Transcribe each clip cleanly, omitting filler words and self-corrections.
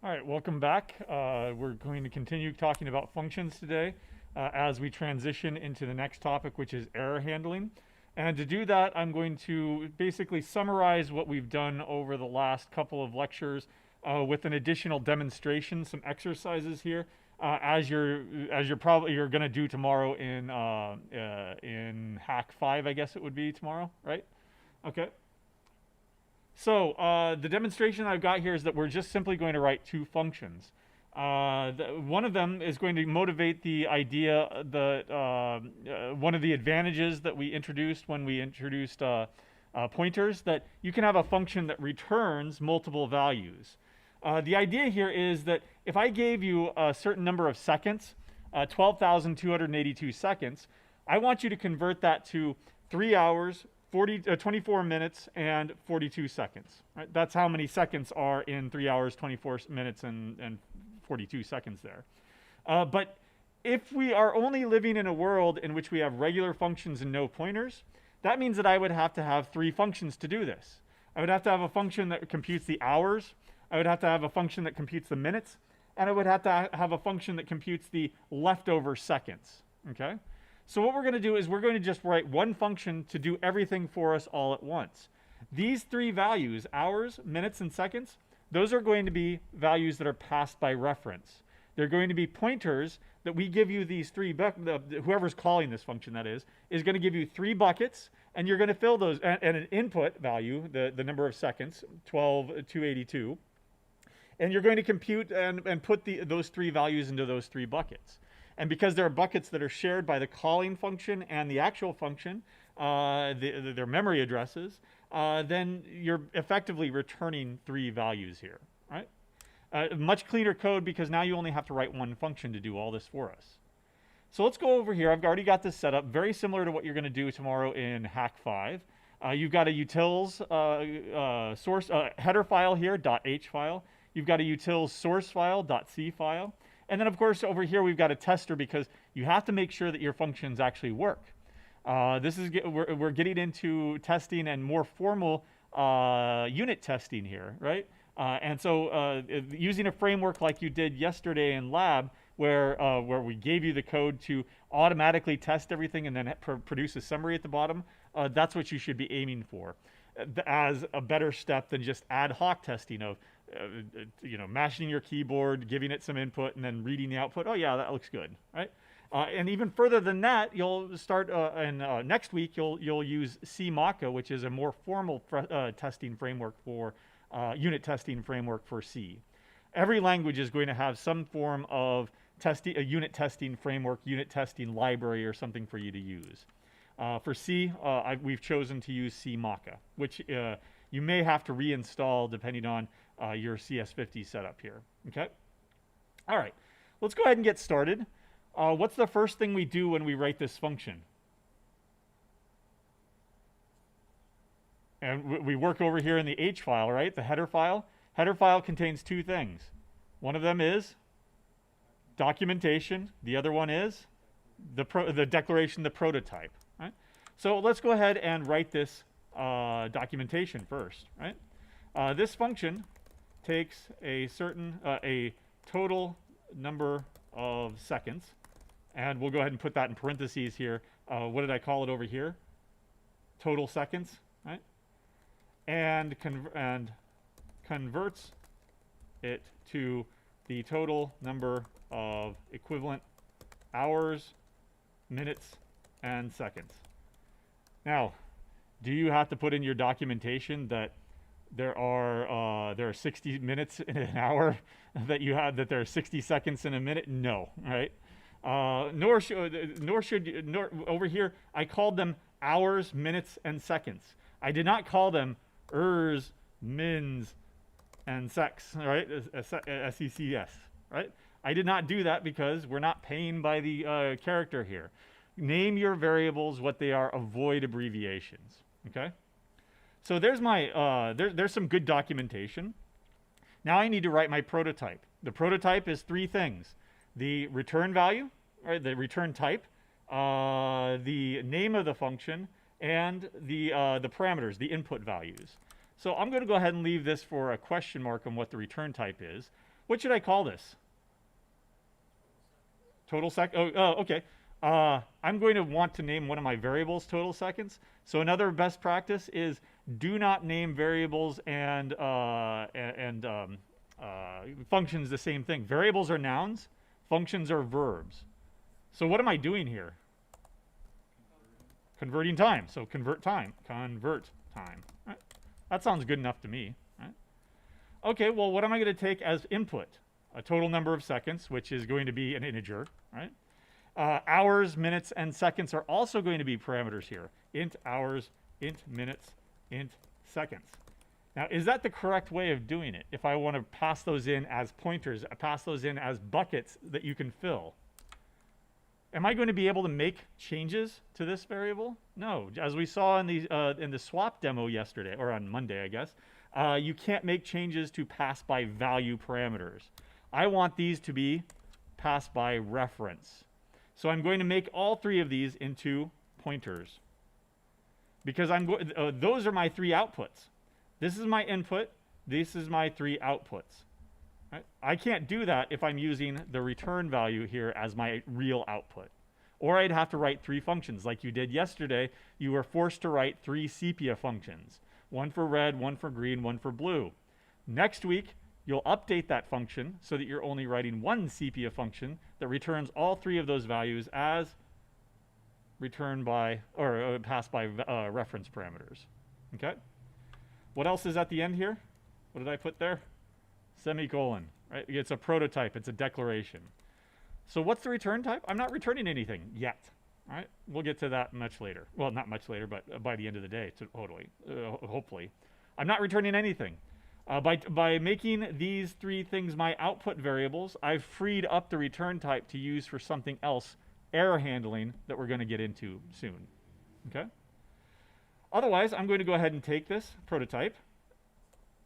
All right, welcome back. We're going to continue talking about functions today as we transition into the next topic, which is error handling. And to do that, I'm going to basically summarize what we've done over the last couple of lectures with an additional demonstration, some exercises here, as you're going to do tomorrow in Hack 5, I guess it would be tomorrow, right? Okay. So the demonstration I've got here is that we're just simply going to write two functions. One of them is going to motivate the idea that one of the advantages that we introduced when we introduced pointers, that you can have a function that returns multiple values. The idea here is that if I gave you a certain number of seconds, 12,282 seconds, I want you to convert that to 3 hours, 24 minutes and 42 seconds. Right? That's how many seconds are in 3 hours, 24 minutes, and 42 seconds there. But if we are only living in a world in which we have regular functions and no pointers, that means that I would have to have three functions to do this. I would have to have a function that computes the hours, I would have to have a function that computes the minutes, and I would have to have a function that computes the leftover seconds. Okay? So what we're going to do is we're going to just write one function to do everything for us all at once. These three values, hours, minutes, and seconds, those are going to be values that are passed by reference. They're going to be pointers that we give you these three, whoever's calling this function, that is going to give you three buckets, and you're going to fill those, and an input value, the number of seconds, 12,282, and you're going to compute and put those three values into those three buckets. And because there are buckets that are shared by the calling function and the actual function, their memory addresses, then you're effectively returning three values here, right? Much cleaner code because now you only have to write one function to do all this for us. So let's go over here. I've already got this set up, very similar to what you're going to do tomorrow in Hack 5. You've got a utils source header file here, .h file. You've got a utils source file, .c file. And then, of course, over here, we've got a tester because you have to make sure that your functions actually work. We're getting into testing and more formal unit testing here, right? And so using a framework like you did yesterday in lab, where we gave you the code to automatically test everything and then produce a summary at the bottom, that's what you should be aiming for as a better step than just ad hoc testing of mashing your keyboard, giving it some input, and then reading the output. Oh yeah, that looks good, right? And even further than that, you'll start next week. You'll use CMACA, which is a more formal testing framework for unit testing framework for C. Every language is going to have some form of a unit testing framework, unit testing library, or something for you to use. For C, we've chosen to use CMACA, which you may have to reinstall depending on your CS50 setup here. Okay? All right. Let's go ahead and get started. What's the first thing we do when we write this function? And we work over here in the H file, right? The header file. Header file contains two things. One of them is documentation. The other one is the declaration, the prototype. Right? So let's go ahead and write this documentation first. Right? This function takes a certain a total number of seconds, and we'll go ahead and put that in parentheses here. What did I call it over here? Total seconds, right? And converts it to the total number of equivalent hours, minutes, and seconds. Now, do you have to put in your documentation that there are 60 minutes in an hour, that there are 60 seconds in a minute? No, right? Nor should over here I called them hours, minutes, and seconds. I did not call them ers, mins, and secs, right? SECS, right? I did not do that because we're not paying by the character here. Name your variables what they are. Avoid abbreviations. Okay. So there's my there's some good documentation. Now I need to write my prototype. The prototype is three things: the return value, right? The return type, the name of the function, and the parameters, the input values. So I'm going to go ahead and leave this for a question mark on what the return type is. What should I call this? Total okay. I'm going to want to name one of my variables total seconds. So another best practice is do not name variables and functions the same thing. Variables are nouns, functions are verbs. So what am I doing here? Converting time. So convert time. Right? That sounds good enough to me. Right? Okay, well, what am I going to take as input? A total number of seconds, which is going to be an integer, right? Hours, minutes, and seconds are also going to be parameters here. Int hours, int minutes, int seconds. Now, is that the correct way of doing it? If I want to pass those in as pointers, pass those in as buckets that you can fill. Am I going to be able to make changes to this variable? No. As we saw in the swap demo yesterday, or on Monday, I guess, you can't make changes to pass by value parameters. I want these to be passed by reference. So I'm going to make all three of these into pointers. Because those are my three outputs. This is my input. This is my three outputs. Right? I can't do that if I'm using the return value here as my real output. Or I'd have to write three functions. Like you did yesterday, you were forced to write three sepia functions. One for red, one for green, one for blue. Next week, you'll update that function so that you're only writing one sepia function that returns all three of those values as returned by, or passed by reference parameters. Okay? What else is at the end here? What did I put there? Semicolon, right? It's a prototype, it's a declaration. So what's the return type? I'm not returning anything yet, all right? We'll get to that much later. Well, not much later, but by the end of the day, totally, hopefully. I'm not returning anything. By making these three things my output variables, I've freed up the return type to use for something else, error handling, that we're going to get into soon. Okay? Otherwise, I'm going to go ahead and take this prototype,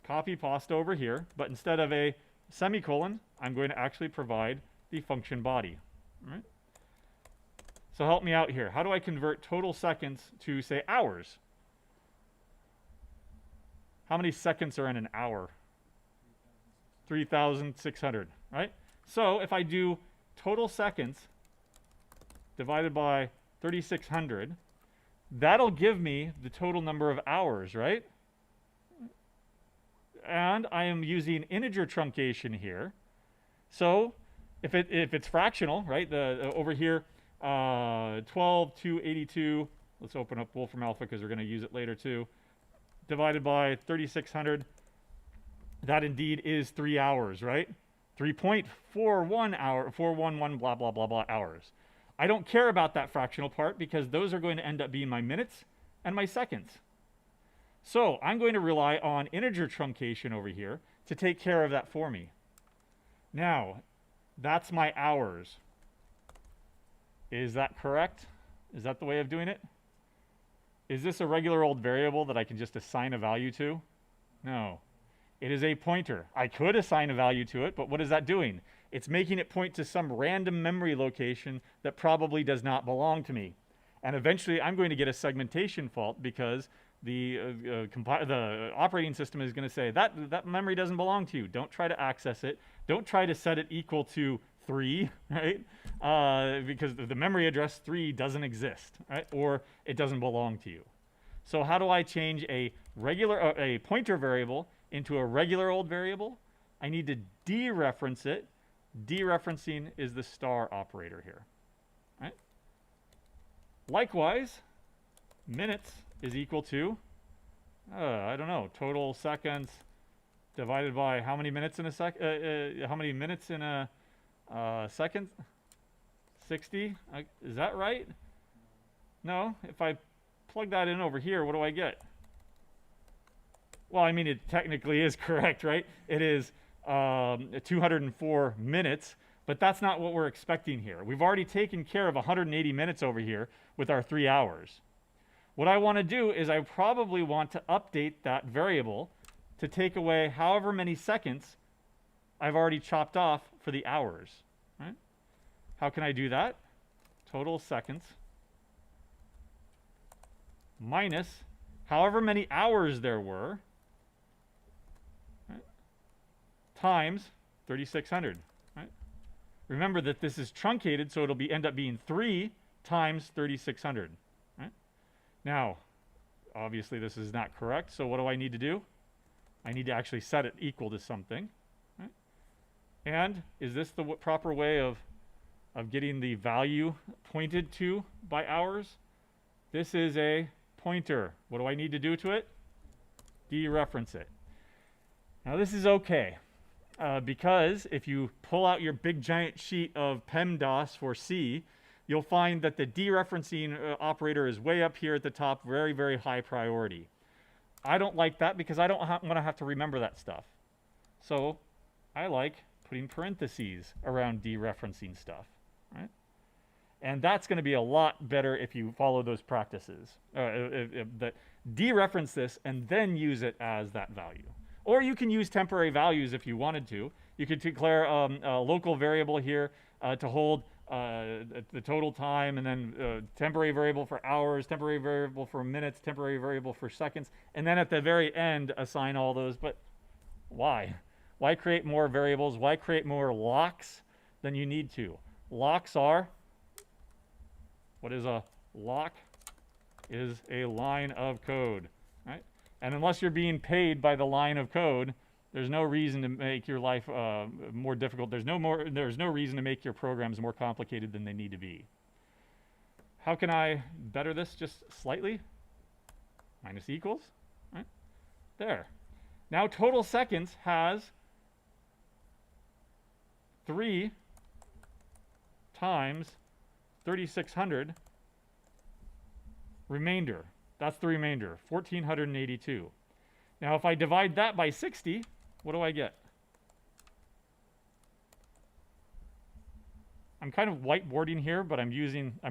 copy pasta over here, but instead of a semicolon, I'm going to actually provide the function body. All right? So help me out here. How do I convert total seconds to, say, hours? How many seconds are in an hour? 3,600, right? So if I do total seconds divided by 3,600, that'll give me the total number of hours, right? And I am using integer truncation here. So if it's fractional, right? Over here, 12 to 82. Let's open up Wolfram Alpha because we're going to use it later too. Divided by 3,600. That indeed is 3 hours, right? 3.41 hour, 411 blah blah blah blah hours. I don't care about that fractional part because those are going to end up being my minutes and my seconds. So I'm going to rely on integer truncation over here to take care of that for me. Now, that's my hours. Is that correct? Is that the way of doing it? Is this a regular old variable that I can just assign a value to? No. It is a pointer. I could assign a value to it, but what is that doing? It's making it point to some random memory location that probably does not belong to me. And eventually I'm going to get a segmentation fault because the operating system is going to say, that memory doesn't belong to you. Don't try to access it. Don't try to set it equal to 3, right? Because the memory address 3 doesn't exist, right? Or it doesn't belong to you. So how do I change a pointer variable into a regular old variable? I need to dereference it. Dereferencing is the star operator here, right? Likewise, minutes is equal to, I don't know, total seconds divided by how many minutes in a how many minutes in a second? 60? Is that right? No. If I plug that in over here, what do I get? Well, I mean, it technically is correct, right? It is 204 minutes, but that's not what we're expecting here. We've already taken care of 180 minutes over here with our 3 hours. What I want to do is I probably want to update that variable to take away however many seconds I've already chopped off for the hours, right? How can I do that? Total seconds minus however many hours there were, right, times 3,600, right? Remember that this is truncated, so it'll end up being 3 times 3,600, right? Now, obviously this is not correct, so what do I need to do? I need to actually set it equal to something, right? And is this the proper way of getting the value pointed to by hours? This is a pointer. What do I need to do to it? Dereference it. Now this is okay, because if you pull out your big giant sheet of PEMDAS for C, you'll find that the dereferencing operator is way up here at the top, very, very high priority. I don't like that because I don't want to have to remember that stuff. So I like putting parentheses around dereferencing stuff, right? And that's going to be a lot better if you follow those practices. That dereference this and then use it as that value. Or you can use temporary values if you wanted to. You could declare a local variable here to hold the total time, and then temporary variable for hours, temporary variable for minutes, temporary variable for seconds, and then at the very end assign all those. But why? Why create more variables? Why create more locks than you need to? Locks are, what is a lock? Is a line of code, right? And unless you're being paid by the line of code, there's no reason to make your life more difficult. There's no reason to make your programs more complicated than they need to be. How can I better this just slightly? Minus equals, right? There. Now total seconds has 3 times 3,600 remainder. That's the remainder, 1,482. Now if I divide that by 60, what do I get? I'm kind of whiteboarding here, but I'm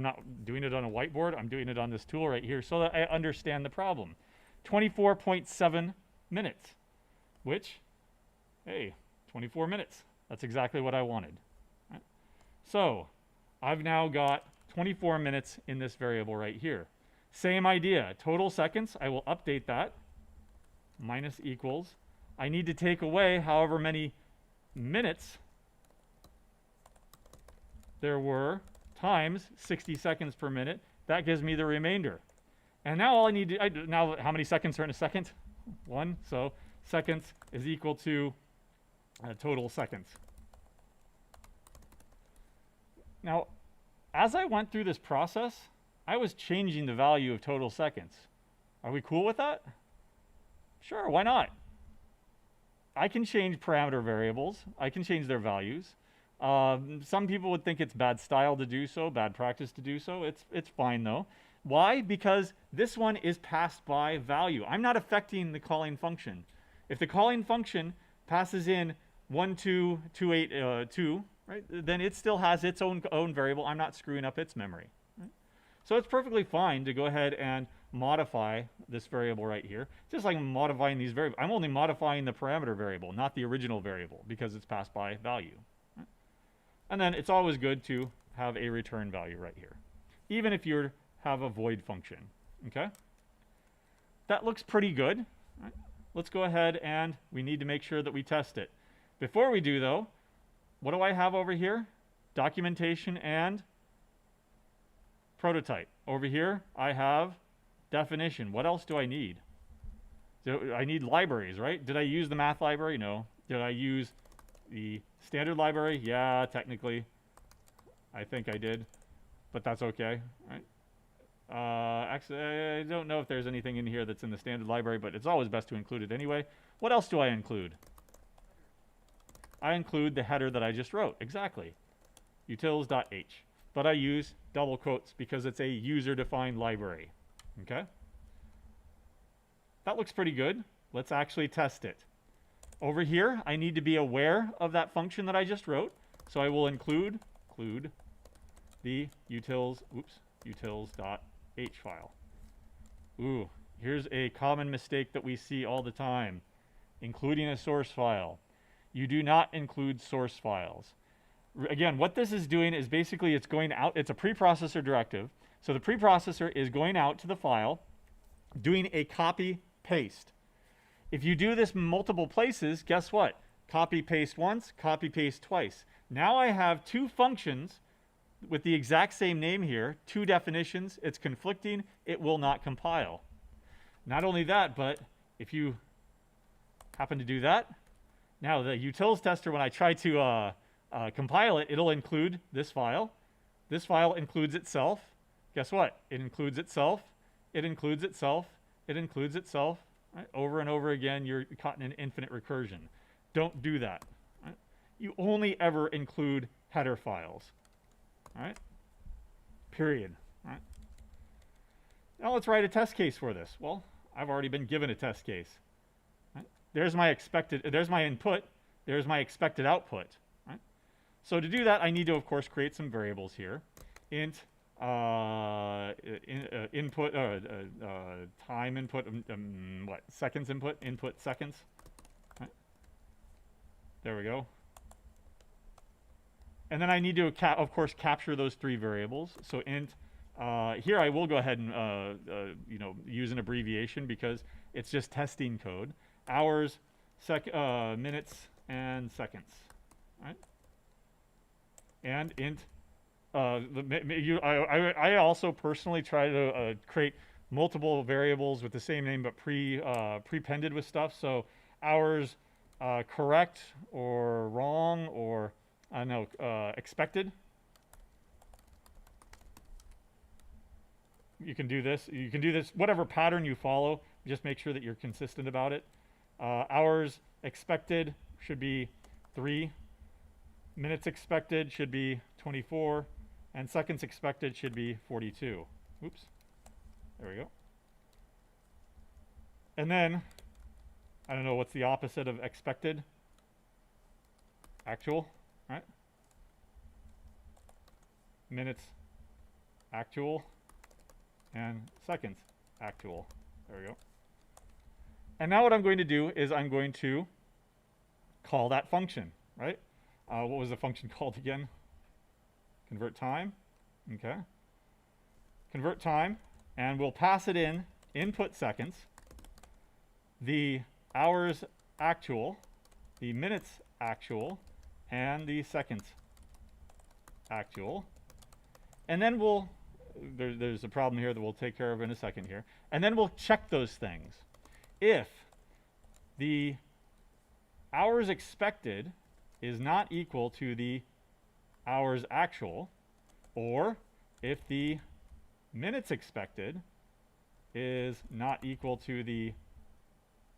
not doing it on a whiteboard. I'm doing it on this tool right here so that I understand the problem. 24.7 minutes, which, hey, 24 minutes. That's exactly what I wanted. Right? So I've now got 24 minutes in this variable right here. Same idea, total seconds, I will update that, minus equals. I need to take away however many minutes there were times 60 seconds per minute. That gives me the remainder. And now all I need to, now how many seconds are in a second? 1, so seconds is equal to total seconds. Now, as I went through this process, I was changing the value of total seconds. Are we cool with that? Sure, why not? I can change parameter variables. I can change their values. Some people would think it's bad style to do so, bad practice to do so. It's fine though. Why? Because this one is passed by value. I'm not affecting the calling function. If the calling function passes in 12282, right, then it still has its own variable. I'm not screwing up its memory. Right? So it's perfectly fine to go ahead and modify this variable right here. Just like I'm modifying these variables. I'm only modifying the parameter variable, not the original variable, because it's passed by value. Right? And then it's always good to have a return value right here, even if you have a void function. Okay? That looks pretty good. Right? Let's go ahead and we need to make sure that we test it. Before we do though, what do I have over here? Documentation and prototype. Over here, I have definition. What else do I need? I need libraries, right? Did I use the math library? No. Did I use the standard library? Yeah, technically. I think I did, but that's okay, right? Actually, I don't know if there's anything in here that's in the standard library, but it's always best to include it anyway. What else do I include? I include the header that I just wrote, exactly, utils.h. But I use double quotes because it's a user-defined library, okay? That looks pretty good. Let's actually test it. Over here, I need to be aware of that function that I just wrote, so I will include the utils.h file. Ooh, here's a common mistake that we see all the time, including a source file. You do not include source files. Again, what this is doing is basically it's going out, it's a preprocessor directive. So the preprocessor is going out to the file, doing a copy paste. If you do this multiple places, guess what? copy paste once, copy paste twice. Now I have two functions with the exact same name here, two definitions. It's conflicting. It will not compile. Not only that, but if you happen to do that, now the utils tester, when I try to compile it, it'll include this file. This file includes itself. Guess what? It includes itself. It includes itself. It includes itself. Right? Over and over again, you're caught in an infinite recursion. Don't do that. Right? You only ever include header files. All right? Period. All right? Now let's write a test case for this. Well, I've already been given a test case. Right? There's my input. There's my expected output. Right? So to do that, I need to, of course, create some variables here. Int input, time input, seconds input seconds. Right? There we go. And then I need to, of course, capture those three variables. So int, here I will go ahead and, use an abbreviation because it's just testing code. Hours, minutes, and seconds. Right? And int, I also personally try to create multiple variables with the same name but prepended with stuff. So hours, correct or wrong or expected. You can do this. You can do this whatever pattern you follow. Just make sure that you're consistent about it. Hours expected should be 3. Minutes expected should be 24. And seconds expected should be 42. Oops. There we go. And then, I don't know, what's the opposite of expected? Actual, right? Minutes, actual. And seconds, actual. There we go. And now what I'm going to do is I'm going to call that function, right? What was the function called again? Convert time. Okay. Convert time, and we'll pass it in input seconds, the hours actual, the minutes actual, and the seconds actual. And then we'll, there's a problem here that we'll take care of in a second here. And then we'll check those things. If the hours expected is not equal to the hours actual, or if the minutes expected is not equal to the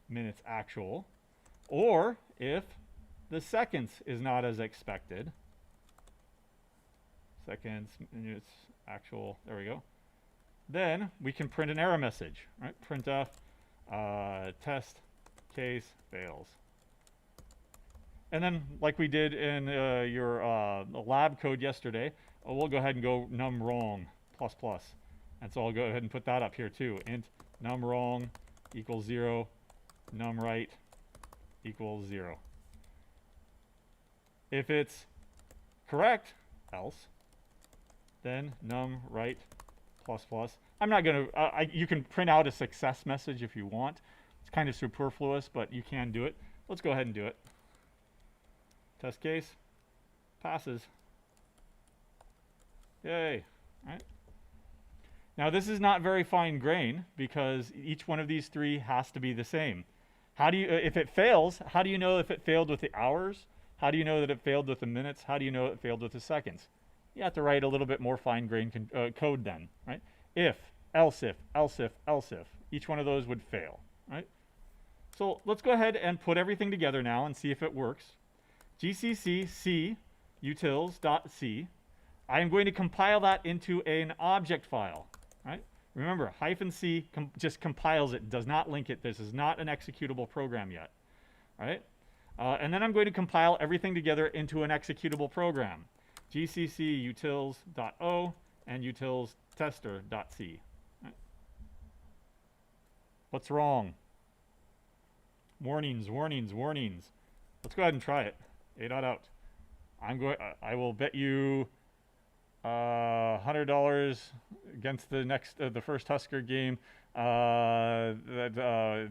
minutes actual, or if the seconds is not as expected, seconds, minutes, actual, there we go, then we can print an error message, right? Printf, test case fails. And then, like we did in your lab code yesterday, we'll go ahead and go num wrong plus plus. And so I'll go ahead and put that up here too. Int num wrong equals 0, num right equals 0. If it's correct, else, then num right plus plus. I'm not going to, you can print out a success message if you want. It's kind of superfluous, but you can do it. Let's go ahead and do it. Test case passes. Yay. Right? Now this is not very fine grain because each one of these three has to be the same. How do you, if it fails, how do you know if it failed with the hours? How do you know that it failed with the minutes? How do you know it failed with the seconds? You have to write a little bit more fine grain code then, right? If, else if, else if, else if. Each one of those would fail, right? So let's go ahead and put everything together now and see if it works. GCC c utils.c. I am going to compile that into an object file, right? Remember, -c just compiles it, does not link it. This is not an executable program yet, right? And then I'm going to compile everything together into an executable program. GCC utils.o and utils tester.c. Right? What's wrong? Warnings, warnings, warnings. Let's go ahead and try it. A.out. I will bet you $100 against the first Husker game that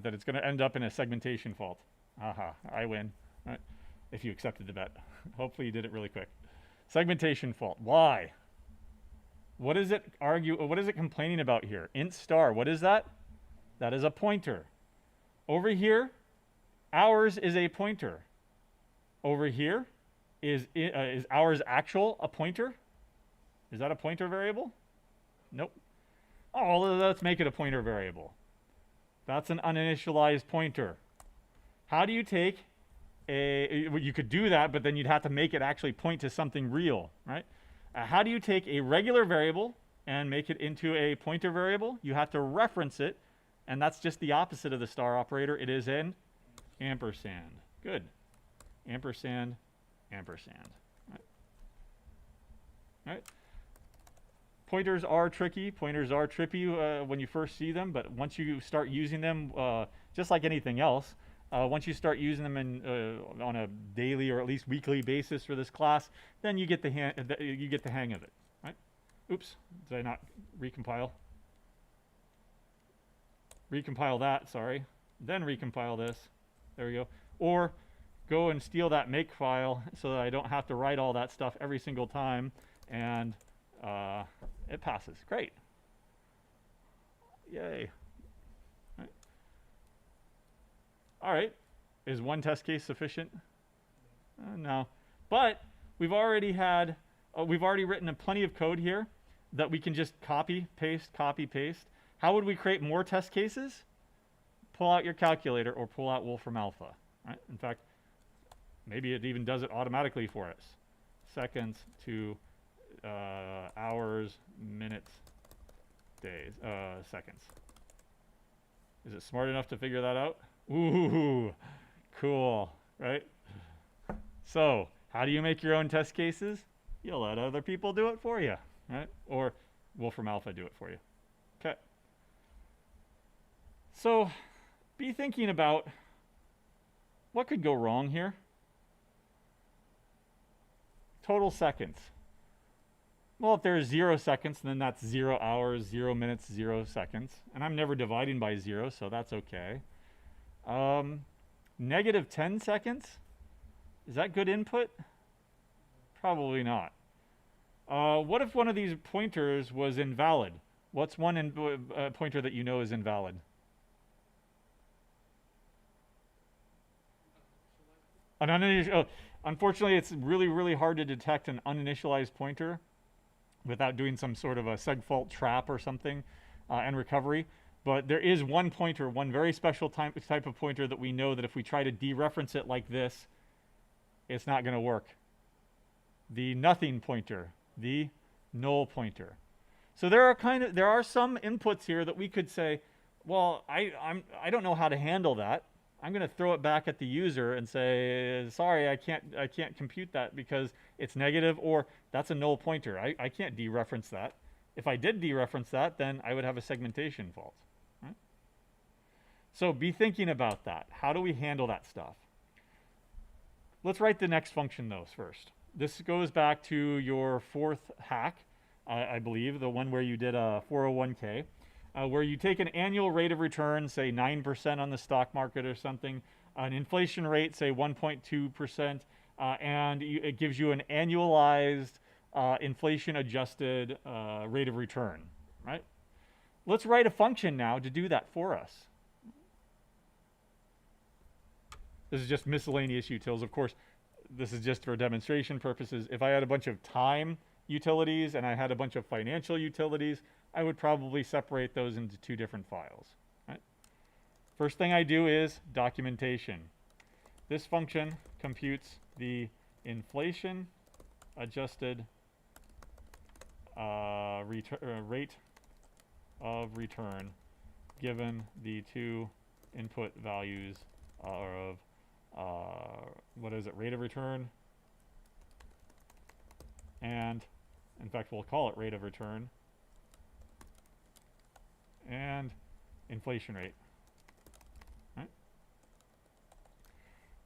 it's going to end up in a segmentation fault. Aha, I win. Right. if you accepted the bet. Hopefully you did it really quick. Segmentation fault. Why? What is it what is it complaining about here? Int star, what is that? That is a pointer. Over here, hours is a pointer. Over here, is hours actual a pointer? Is that a pointer variable? Nope. Oh, let's make it a pointer variable. That's an uninitialized pointer. How do you take you could do that, but then you'd have to make it actually point to something real, right? How do you take a regular variable and make it into a pointer variable? You have to reference it, and that's just the opposite of the star operator. It is an ampersand. Good. Ampersand, ampersand. Right? Pointers are tricky. Pointers are trippy when you first see them, but once you start using them, just like anything else, once you start using them on a daily or at least weekly basis for this class, then you get the hang of it. Right? Oops, did I not recompile? Recompile that, sorry. Then recompile this. There we go. Or go and steal that make file so that I don't have to write all that stuff every single time, and it passes. Great. Yay. All right. Is one test case sufficient? No. But we've already written plenty of code here that we can just copy, paste, copy, paste. How would we create more test cases? Pull out your calculator or pull out Wolfram Alpha. Right? In fact, maybe it even does it automatically for us. Seconds to hours, minutes, days, seconds. Is it smart enough to figure that out? Ooh, cool, right? So, how do you make your own test cases? You let other people do it for you, right? Or Wolfram Alpha do it for you. Okay. So, be thinking about what could go wrong here. Total seconds. Well, if there's 0 seconds, then that's 0 hours, 0 minutes, 0 seconds. And I'm never dividing by 0, so that's okay. Negative 10 seconds? Is that good input? Probably not. What if one of these pointers was invalid? What's one pointer that you know is invalid? Unfortunately, it's really, really hard to detect an uninitialized pointer without doing some sort of a segfault trap or something and recovery. But there is one pointer, one very special type of pointer that we know that if we try to dereference it like this, it's not going to work. The nothing pointer, the null pointer. So there are some inputs here that we could say, well, I don't know how to handle that. I'm going to throw it back at the user and say, sorry, I can't compute that because it's negative, or that's a null pointer. I can't dereference that. If I did dereference that, then I would have a segmentation fault. Right? So be thinking about that. How do we handle that stuff? Let's write the next function, though, first. This goes back to your fourth hack, I believe, the one where you did a 401k. Where you take an annual rate of return, say 9% on the stock market or something, an inflation rate, say 1.2%, and it gives you an annualized inflation-adjusted rate of return, right? Let's write a function now to do that for us. This is just miscellaneous utils. Of course, this is just for demonstration purposes. If I had a bunch of time utilities and I had a bunch of financial utilities, I would probably separate those into two different files. Right? First thing I do is documentation. This function computes the inflation adjusted rate of return given the two input values of what is it, rate of return, and in fact we'll call it rate of return, and inflation rate. Right?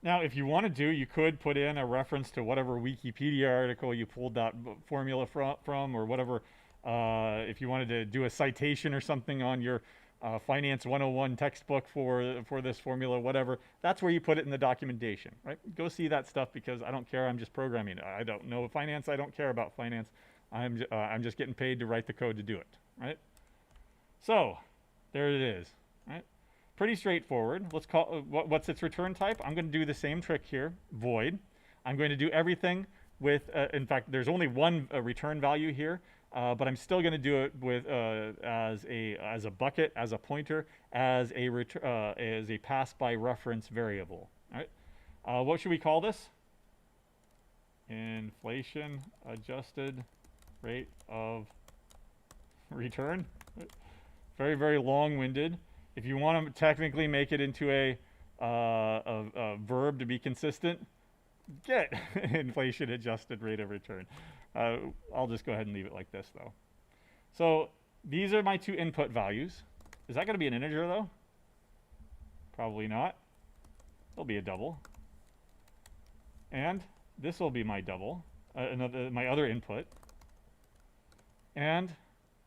Now, if you wanted to, you could put in a reference to whatever Wikipedia article you pulled that formula from, or whatever. If you wanted to do a citation or something on your Finance 101 textbook for this formula, whatever. That's where you put it in the documentation, right? Go see that stuff because I don't care. I'm just programming. I don't know finance. I don't care about finance. I'm just getting paid to write the code to do it, right? So there it is, right? Pretty straightforward. Let's call what's its return type? I'm going to do the same trick here, void. I'm going to do everything with, in fact, there's only one return value here, but I'm still going to do it with as a bucket, as a pointer, as a pass by reference variable. All right. What should we call this? Inflation adjusted rate of return. Very, very long-winded. If you want to technically make it into a verb to be consistent, get inflation adjusted rate of return. I'll just go ahead and leave it like this though. So these are my two input values. Is that going to be an integer though? Probably not. It'll be a double. And this will be my double, my other input. And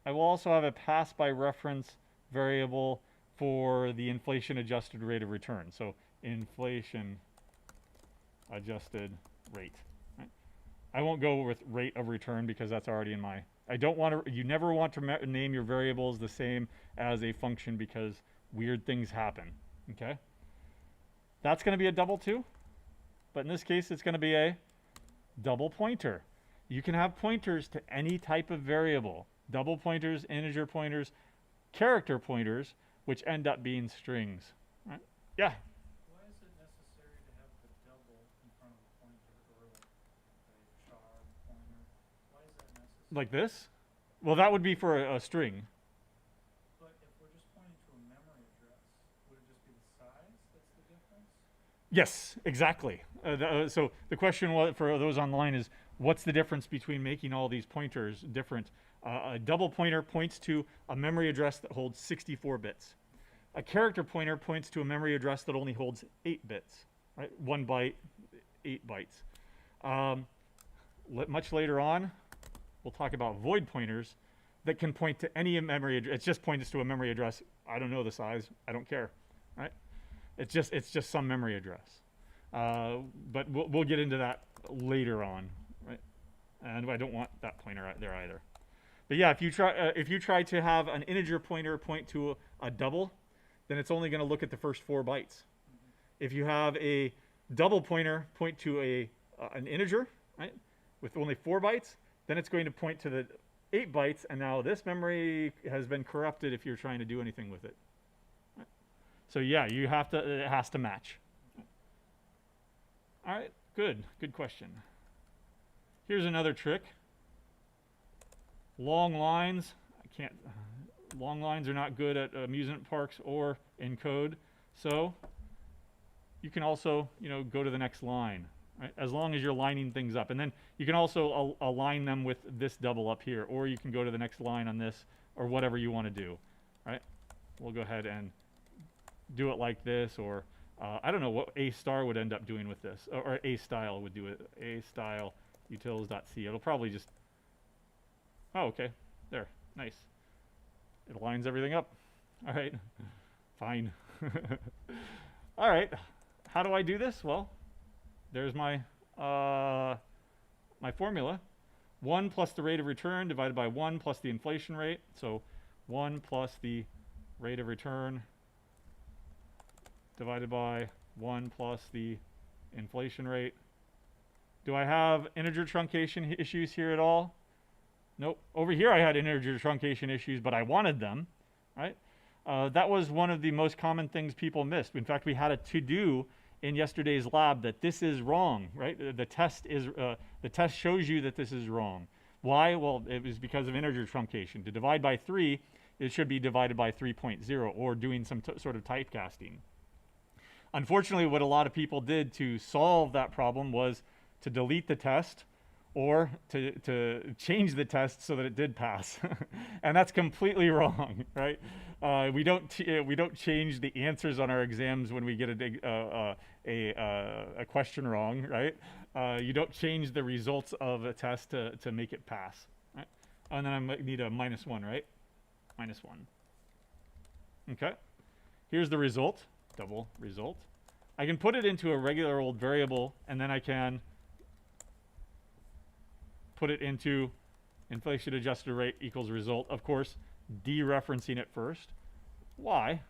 I will also have a pass by reference variable for the inflation adjusted rate of return. So inflation adjusted rate. Right? I won't go with rate of return because that's already in my, I don't want to, you never want to name your variables the same as a function because weird things happen, okay? That's going to be a double too, but in this case it's going to be a double pointer. You can have pointers to any type of variable, double pointers, integer pointers, character pointers, which end up being strings, right? Yeah? Why is it necessary to have the double in front of a pointer or like a char pointer? Why is that necessary? Like this? Well, that would be for a string. But if we're just pointing to a memory address, would it just be the size that's the difference? Yes, exactly. So the question for those online is, what's the difference between making all these pointers different? A double pointer points to a memory address that holds 64 bits. A character pointer points to a memory address that only holds 8 bits, right? 1 byte, 8 bytes. Much later on, we'll talk about void pointers that can point to any memory address. It's just points to a memory address. I don't know the size. I don't care, right? It's just some memory address. But we'll get into that later on, right? And I don't want that pointer out there either. But yeah, if you try to have an integer pointer point to a double, then it's only going to look at the first 4 bytes. If you have a double pointer point to an integer, right, with only 4 bytes, then it's going to point to the 8 bytes, and now this memory has been corrupted if you're trying to do anything with it. Right? So yeah, it has to match. All right, good question. Here's another trick. Long lines, long lines are not good at amusement parks or in code. So you can also, go to the next line, right? As long as you're lining things up. And then you can also align them with this double up here, or you can go to the next line on this, or whatever you want to do, right? We'll go ahead and do it like this, or I don't know what A star would end up doing with this, or A style would do it. A style utils.c. It'll probably just, oh, okay, there, nice. It aligns everything up. All right, fine. All right, how do I do this? Well, there's my my formula. 1 plus the rate of return divided by 1 plus the inflation rate. So 1 plus the rate of return divided by 1 plus the inflation rate. Do I have integer truncation issues here at all? Nope. Over here I had integer truncation issues, but I wanted them, right? That was one of the most common things people missed. In fact, we had a to-do in yesterday's lab that this is wrong, right? The test shows you that this is wrong. Why? Well, it was because of integer truncation. To divide by 3, it should be divided by 3.0 or doing some sort of typecasting. Unfortunately, what a lot of people did to solve that problem was to delete the test or to change the test so that it did pass. And that's completely wrong, right? We don't change the answers on our exams when we get a question wrong, right? You don't change the results of a test to make it pass, right? And then I might need a -1, right? -1. Okay. Here's the result, double result. I can put it into a regular old variable, and then I can put it into inflation adjusted rate equals result. Of course, dereferencing it first. Why?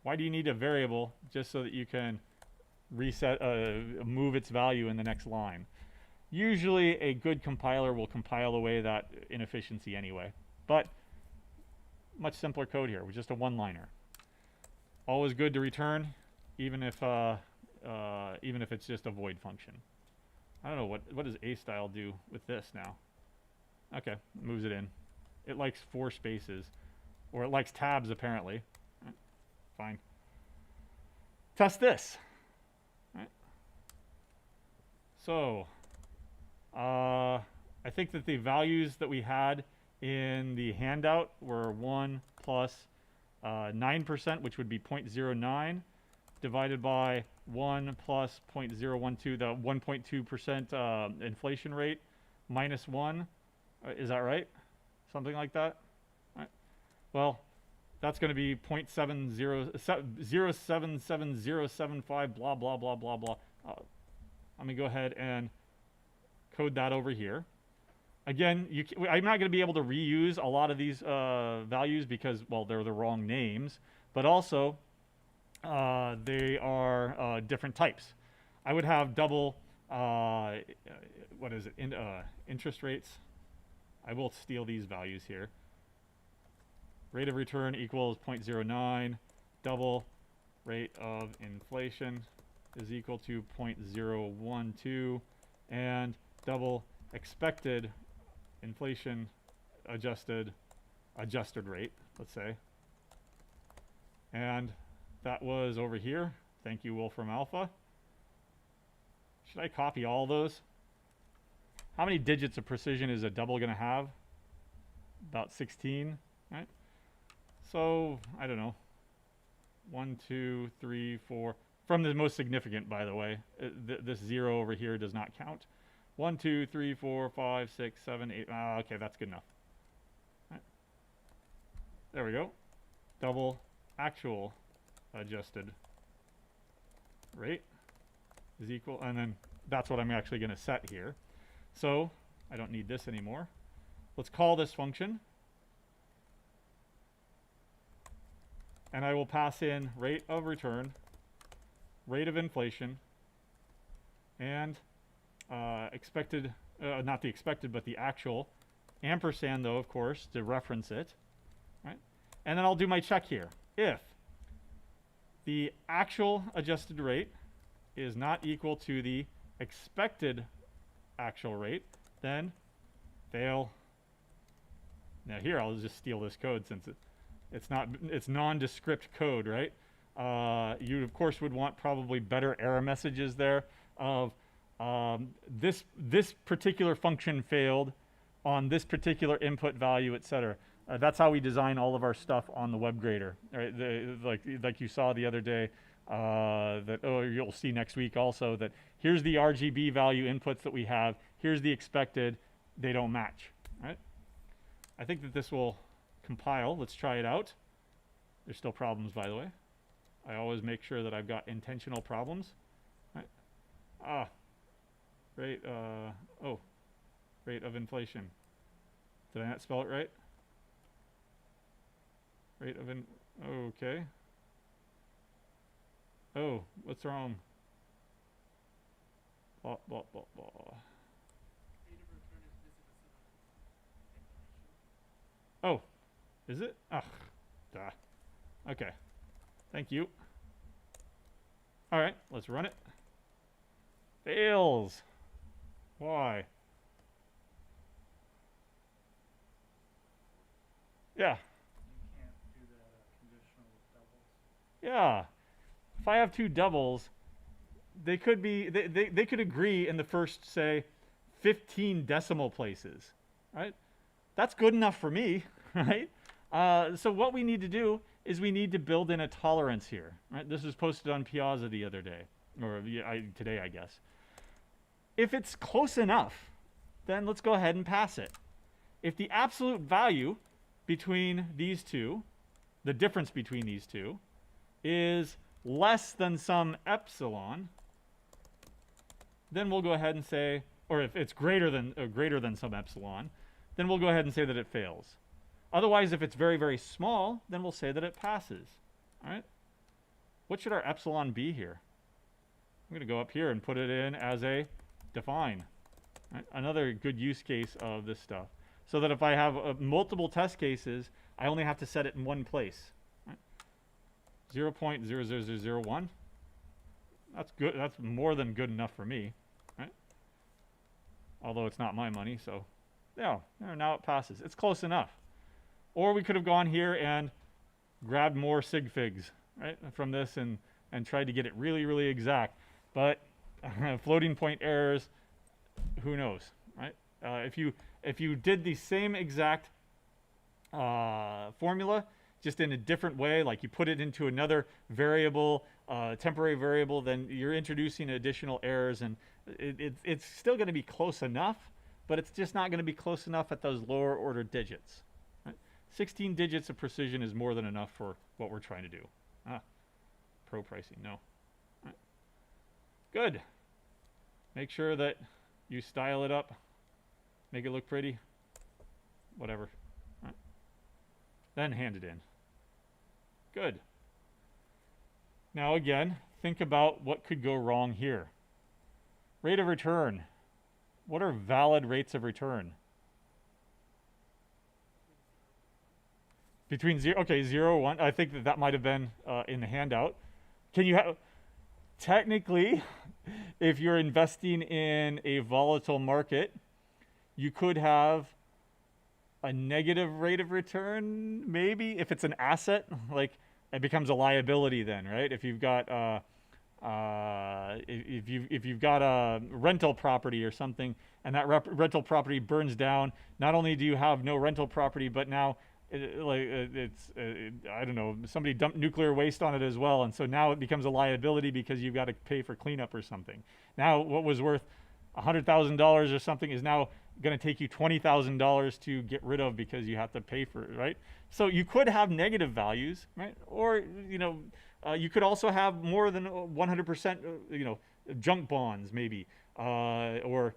Why do you need a variable just so that you can reset, move its value in the next line? Usually a good compiler will compile away that inefficiency anyway. But much simpler code here with just a one-liner. Always good to return, even if it's just a void function. I don't know, what does A style do with this now? Okay, moves it in. It likes 4 spaces, or it likes tabs apparently. Right, fine. Test this. Right. So, I think that the values that we had in the handout were 1 plus 9%, which would be 0.09, divided by 1 plus 0.012, the 1.2% inflation rate, minus 1. Is that right? Something like that? Right. Well, that's going to be 0.77075, blah, blah, blah, blah, blah. Let me go ahead and code that over here. Again, I'm not going to be able to reuse a lot of these values because, well, they're the wrong names, but also they are different types. I would have double, interest rates. I will steal these values here. Rate of return equals 0.09. Double rate of inflation is equal to 0.012. And double expected inflation adjusted rate, let's say. And that was over here. Thank you, Wolfram Alpha. Should I copy all those? How many digits of precision is a double going to have? About 16, right? So, I don't know. 1, 2, 3, 4. From the most significant, by the way. This 0 over here does not count. 1, 2, 3, 4, 5, 6, 7, 8. Okay, that's good enough. Right. There we go. Double actual adjusted rate is equal, and then that's what I'm actually going to set here. So I don't need this anymore. Let's call this function, and I will pass in rate of return, rate of inflation, and expected, not the expected, but the actual, ampersand though, of course, to reference it, right? And then I'll do my check here. If the actual adjusted rate is not equal to the expected actual rate, then fail. Now here I'll just steal this code since it's nondescript code, right? You of course would want probably better error messages there of this particular function failed on this particular input value, etc. That's how we design all of our stuff on the web grader, right? Like you saw the other day. You'll see next week also that here's the RGB value inputs that we have. Here's the expected. They don't match, right? I think that this will compile. Let's try it out. There's still problems, by the way. I always make sure that I've got intentional problems, right? Rate of inflation. Did I not spell it right? Okay. Oh, what's wrong? Blah, blah, blah, blah. Oh, is it? Ugh, duh. Okay. Thank you. All right, let's run it. Fails. Why? Yeah. You can't do that conditional with doubles. Yeah. If I have two doubles, they could be they could agree in the first, say, 15 decimal places, right? That's good enough for me, right? So what we need to do is we need to build in a tolerance here, right? This was posted on Piazza the other day, or today, I guess. If it's close enough, then let's go ahead and pass it. If the absolute value between these two, the difference between these two, is less than some epsilon, then we'll go ahead and say, or if it's greater than some epsilon, then we'll go ahead and say that it fails. Otherwise, if it's very, very small, then we'll say that it passes. All right? What should our epsilon be here? I'm going to go up here and put it in as a define. Right? Another good use case of this stuff. So that if I have multiple test cases, I only have to set it in one place. Right? 0.00001. That's good. That's more than good enough for me. Right? Although it's not my money, so yeah, now it passes. It's close enough. Or we could have gone here and grabbed more sig figs, right, from this and tried to get it really, really exact. But floating point errors, who knows, right? If you did the same exact formula, just in a different way, like you put it into another variable, temporary variable, then you're introducing additional errors, and it's still going to be close enough, but it's just not going to be close enough at those lower order digits. Right? 16 digits of precision is more than enough for what we're trying to do. Pro pricing, no. Right. Good. Make sure that you style it up, make it look pretty, whatever. Right. Then hand it in. Good. Now again, think about what could go wrong here. Rate of return. What are valid rates of return? Between 0, 1. I think that might have been in the handout. Can you have, technically, if you're investing in a volatile market, you could have a negative rate of return, maybe, if it's an asset, like it becomes a liability then, right? If you've got if you've got a rental property or something, and that rental property burns down, not only do you have no rental property, but now I don't know, somebody dumped nuclear waste on it as well, and so now it becomes a liability because you've got to pay for cleanup or something. Now what was worth $100,000 or something is now going to take you $20,000 to get rid of because you have to pay for it, right? So you could have negative values, right? Or, you know, you could also have more than 100%, you know, junk bonds maybe, or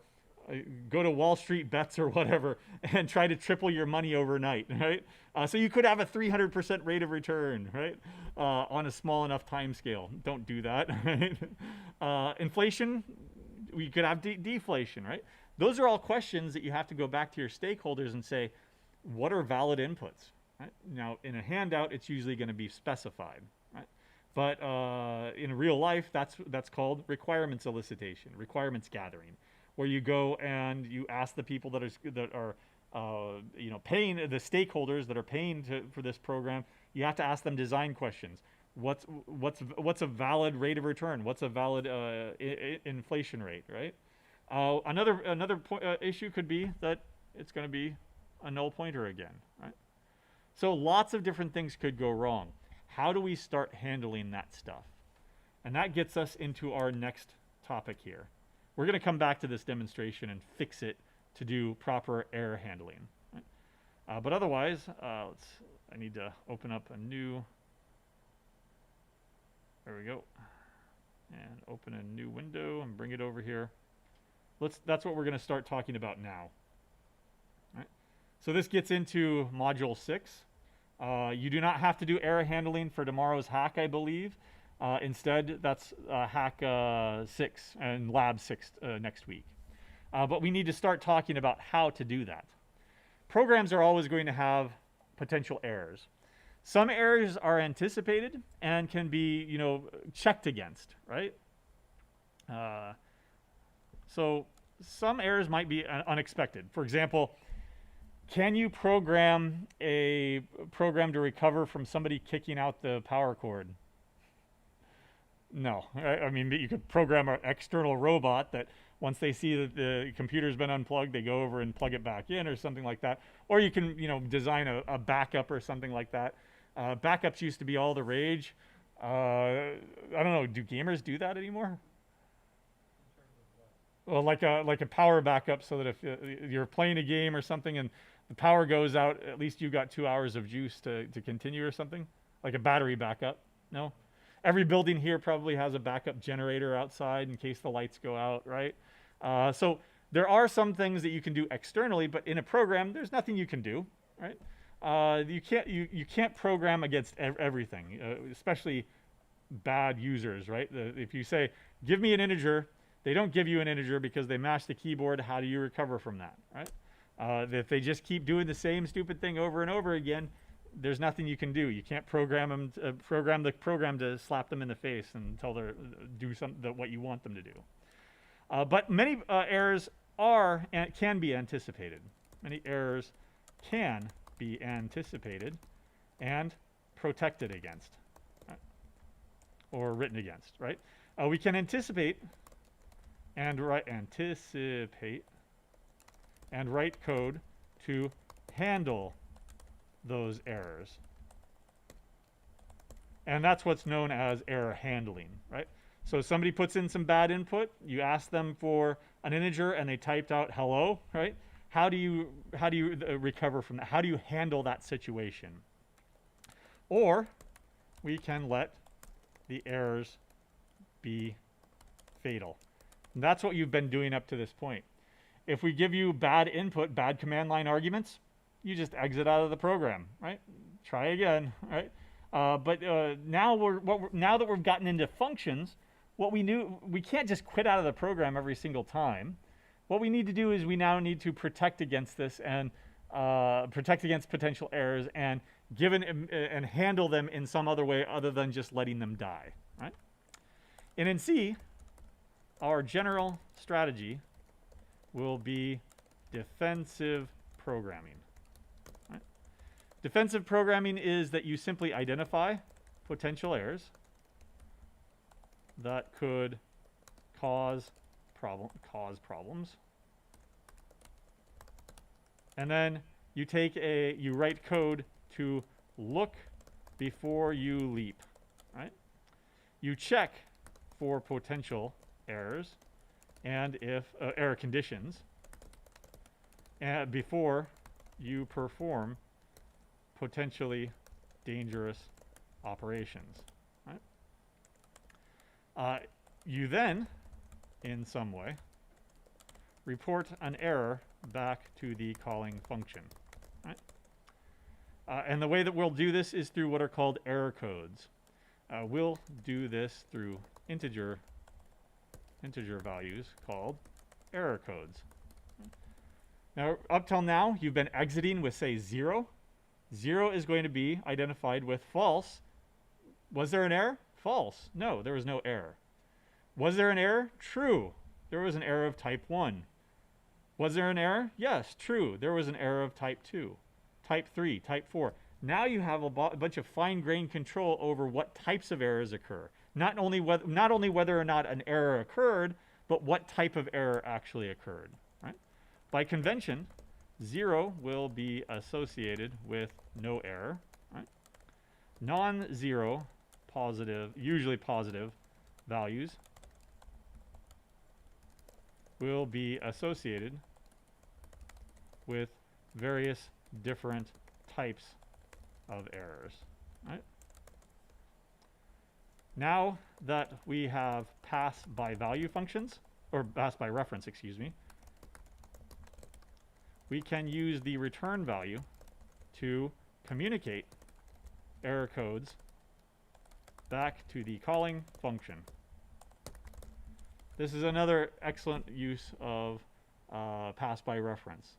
go to Wall Street bets or whatever and try to triple your money overnight, right? So you could have a 300% rate of return, right? On a small enough time scale. Don't do that, right? Inflation, we could have deflation, right? Those are all questions that you have to go back to your stakeholders and say, what are valid inputs? Right? Now, in a handout, it's usually going to be specified, right? But in real life, that's called requirements elicitation, requirements gathering, where you go and you ask the people that are you know, paying, the stakeholders that are paying for this program. You have to ask them design questions. What's a valid rate of return? What's a valid inflation rate, right? Another issue could be that it's going to be a null pointer again, right? So lots of different things could go wrong. How do we start handling that stuff? And that gets us into our next topic here. We're going to come back to this demonstration and fix it to do proper error handling. Right? But otherwise, I need to open up a new, there we go, and open a new window and bring it over here. That's what we're going to start talking about now. Right? So this gets into Module 6. You do not have to do error handling for tomorrow's hack, I believe. Instead, that's hack 6 and lab 6 next week. But we need to start talking about how to do that. Programs are always going to have potential errors. Some errors are anticipated and can be, you know, checked against, right? So some errors might be unexpected. For example, can you program a program to recover from somebody kicking out the power cord? No. I mean, you could program an external robot that once they see that the computer's been unplugged, they go over and plug it back in or something like that. Or you can, you know, design a backup or something like that. Backups used to be all the rage. I don't know, do gamers do that anymore? Well, like a power backup, so that if you're playing a game or something and the power goes out, at least you've got 2 hours of juice to continue or something, like a battery backup. No? Every building here probably has a backup generator outside in case the lights go out, right? So there are some things that you can do externally, but in a program, there's nothing you can do, right? You can't program against everything, especially bad users, right? If you say, give me an integer, they don't give you an integer because they mash the keyboard. How do you recover from that, right? If they just keep doing the same stupid thing over and over again, there's nothing you can do. You can't program them, program the program to slap them in the face and tell them do what you want them to do. But many errors are and can be anticipated. Many errors can be anticipated and protected against, right? Or written against, right? We can anticipate and write code to handle those errors. And that's what's known as error handling, right? So somebody puts in some bad input, you ask them for an integer and they typed out hello, right? How do you recover from that? How do you handle that situation? Or we can let the errors be fatal. And that's what you've been doing up to this point. If we give you bad input, bad command line arguments, you just exit out of the program, right? Try again, right? But now that we've gotten into functions, we can't just quit out of the program every single time. What we need to do is we now need to protect against this and protect against potential errors and and handle them in some other way other than just letting them die, right? And in C, our general strategy will be defensive programming. Right? Defensive programming is that you simply identify potential errors that could cause problems. And then you write code to look before you leap, right? You check for potential errors and if error conditions before you perform potentially dangerous operations, right? You then, in some way, report an error back to the calling function, right? And the way that we'll do this is through what are called error codes. We'll do this through integer values called error codes. Now, up till now, you've been exiting with, say, 0. 0 is going to be identified with false. Was there an error? False. No, there was no error. Was there an error? True. There was an error of type 1. Was there an error? Yes, true. There was an error of type 2, type 3, type 4. Now you have a bunch of fine-grained control over what types of errors occur. Not only whether or not an error occurred, but what type of error actually occurred. Right? By convention, 0 will be associated with no error. Right? Non-zero, usually positive values will be associated with various different types of errors. Right? Now that we have pass by value functions, or pass by reference, excuse me, we can use the return value to communicate error codes back to the calling function. This is another excellent use of pass by reference.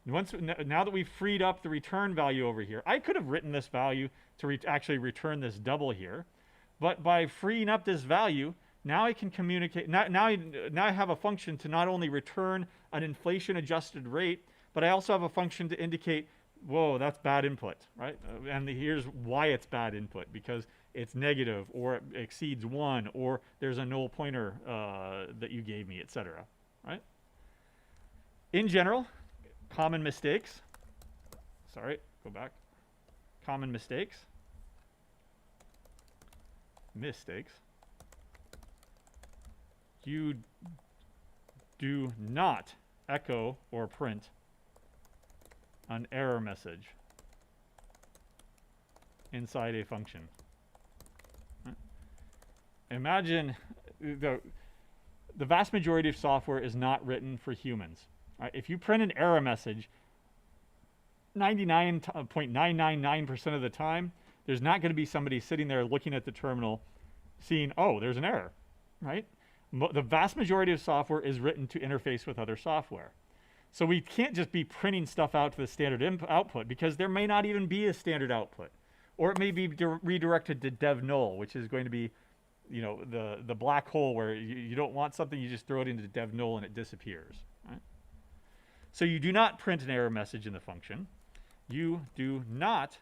Now that we've freed up the return value over here, I could have written this value to actually return this double here, but by freeing up this value, now I can communicate. Now I have a function to not only return an inflation-adjusted rate, but I also have a function to indicate, whoa, that's bad input, right? And here's why it's bad input, because it's negative, or it exceeds 1, or there's a null pointer that you gave me, etc. Right? In general, common mistakes. Sorry, go back. Common mistakes. You do not echo or print an error message inside a function. Imagine the vast majority of software is not written for humans. Right? If you print an error message, 99.999% of the time, there's not going to be somebody sitting there looking at the terminal seeing, oh, there's an error, right? The vast majority of software is written to interface with other software. So we can't just be printing stuff out to the standard output because there may not even be a standard output. Or it may be redirected to dev null, which is going to be, you know, the black hole where you don't want something, you just throw it into dev null and it disappears. Right? So you do not print an error message in the function. You do not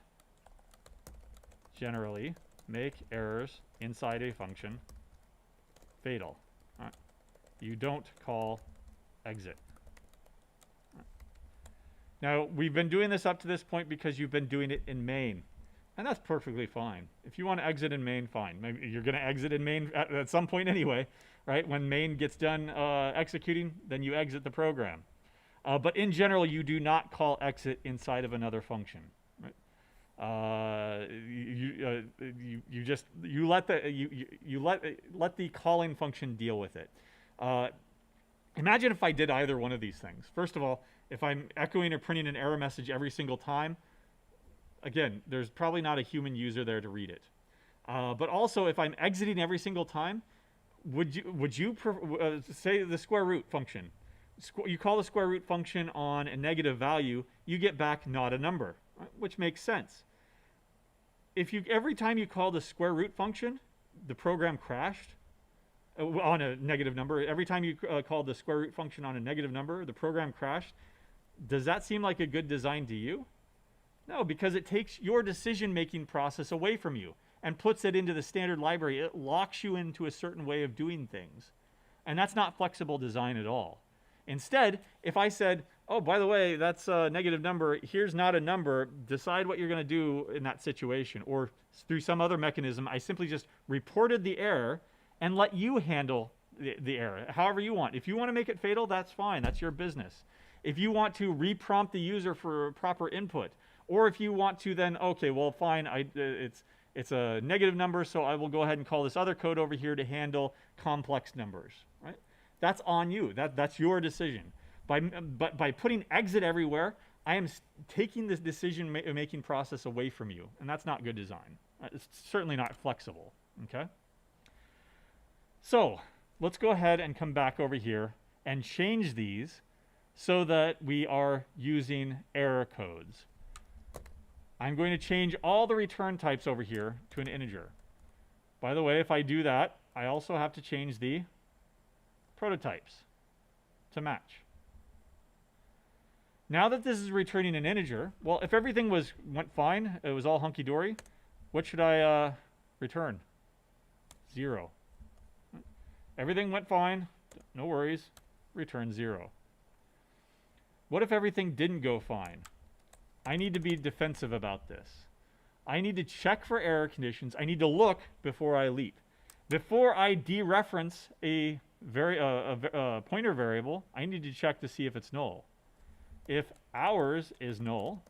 generally make errors inside a function fatal. Right? You don't call exit. Right? Now, we've been doing this up to this point because you've been doing it in main. And that's perfectly fine. If you want to exit in main, fine. Maybe you're going to exit in main at some point anyway, right? When main gets done executing, then you exit the program. But in general, you do not call exit inside of another function. Right? You let the calling function deal with it. Imagine if I did either one of these things. First of all, if I'm echoing or printing an error message every single time, again, there's probably not a human user there to read it. But also, if I'm exiting every single time, would you say the square root function? You call the square root function on a negative value, you get back not a number, right? Which makes sense. If every time you call the square root function, the program crashed on a negative number. Every time you called the square root function on a negative number, the program crashed. Does that seem like a good design to you? No, because it takes your decision-making process away from you and puts it into the standard library. It locks you into a certain way of doing things. And that's not flexible design at all. Instead, if I said, oh, by the way, that's a negative number, here's not a number, decide what you're going to do in that situation. Or through some other mechanism, I simply just reported the error and let you handle the error however you want. If you want to make it fatal, that's fine. That's your business. If you want to reprompt the user for proper input, or if you want to then, okay, well, fine, it's a negative number, so I will go ahead and call this other code over here to handle complex numbers, right? That's on you. That's your decision. But by putting exit everywhere, I am taking this decision-making process away from you, and that's not good design. It's certainly not flexible, okay? So let's go ahead and come back over here and change these so that we are using error codes. I'm going to change all the return types over here to an integer. By the way, if I do that, I also have to change the prototypes to match. Now that this is returning an integer, well, if everything went fine, it was all hunky-dory, what should I return? 0. Everything went fine, no worries, return 0. What if everything didn't go fine? I need to be defensive about this. I need to check for error conditions. I need to look before I leap. Before I dereference a pointer variable, I need to check to see if it's null. If hours is null,